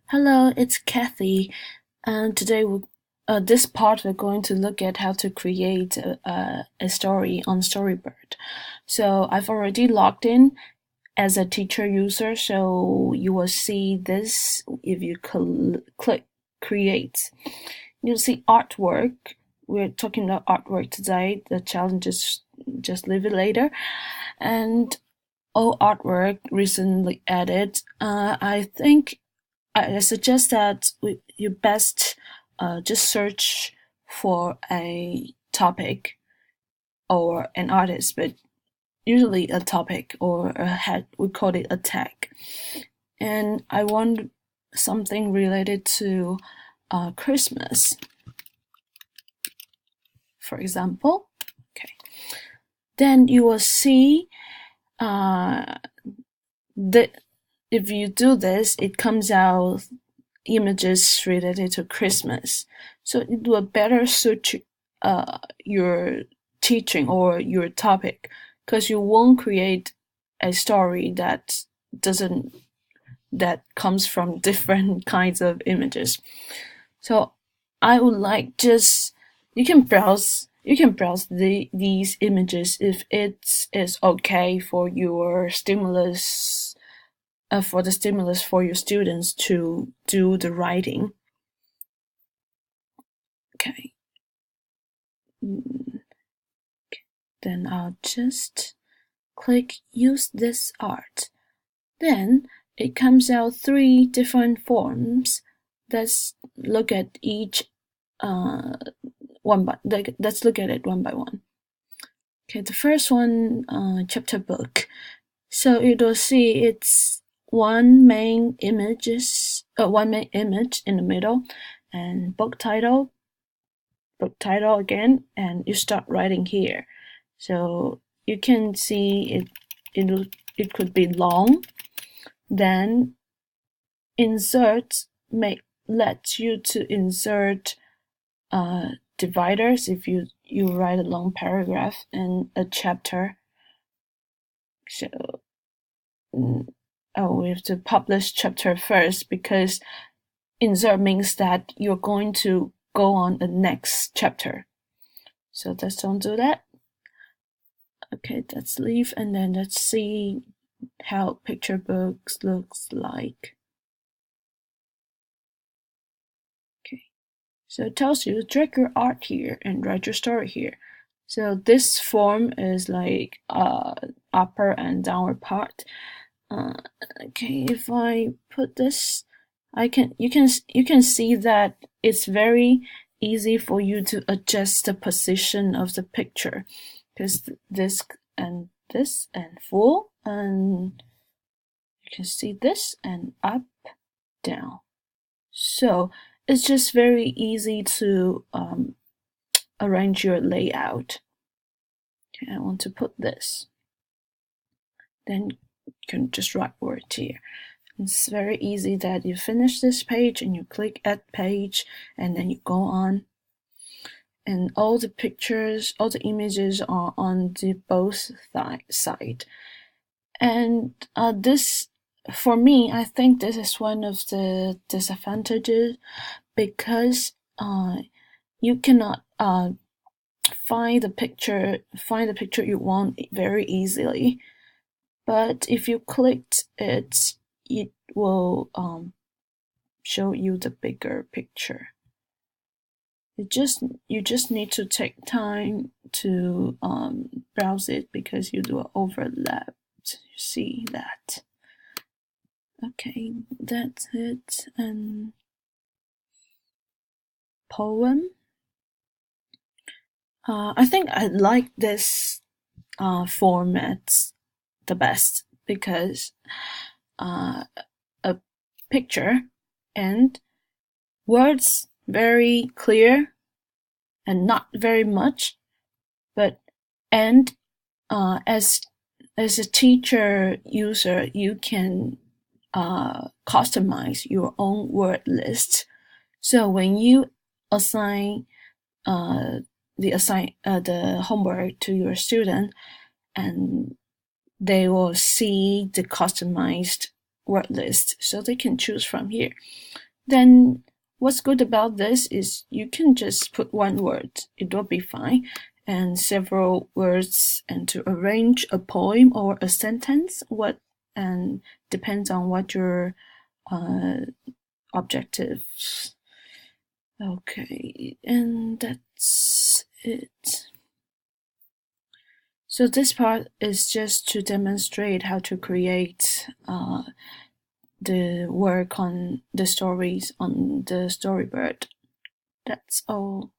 Hello, it's Kathy, and today this part we're going to look at how to create a story on Storybird. So I've already logged in as a teacher user, so you will see this if you click create. You'll see artwork. We're talking about artwork today. The challenge is just leave it later. And all artwork recently added. I suggest that you best just search for a topic or an artist, but usually a topic or a head. We call it a tag. And I want something related to Christmas, for example. Okay. Then you will see that if you do this, it comes out images related to Christmas. So it will better suit your teaching or your topic, because you won't create a story that comes from different kinds of images. So I would like just you can browse these images if it is okay for your stimulus for your students to do the writing. Okay. Then I'll just click use this art. Then it comes out 3 different forms. Let's look at each let's look at it one by one. Okay, the first one, chapter book. So you'll see it's one main image in the middle, and book title again, and you start writing here. So you can see it could be long. Then insert lets you to insert dividers if you write a long paragraph in a chapter. So we have to publish chapter first, because insert means that you're going to go on the next chapter. So let's don't do that. Okay, let's leave, and then let's see how picture books looks like. Okay, so it tells you drag your art here and write your story here. So this form is like upper and downward part. Okay, if I put this, you can see that it's very easy for you to adjust the position of the picture, because this and full, and you can see this and up, down. So it's just very easy to arrange your layout. Okay, I want to put this. Then you can just write words here. It's very easy that you finish this page and you click add page, and then you go on. And all the pictures, all the images are on the both side. And this, for me, I think this is one of the disadvantages, because you cannot find the picture you want very easily. But if you clicked it, it will show you the bigger picture. You just need to take time to browse it, because you do an overlap. You see that. Okay, that's it. And poem. I think I like this format the best, because a picture and words very clear and not very much, but as a teacher user, you can customize your own word list. So when you assign the homework to your student, and they will see the customized word list, so they can choose from here. Then what's good about this is you can just put one word, it will be fine, and several words, and to arrange a poem or a sentence, and depends on what your objectives. Okay, and that's it. So this part is just to demonstrate how to create the work on the stories on the Storybird. That's all.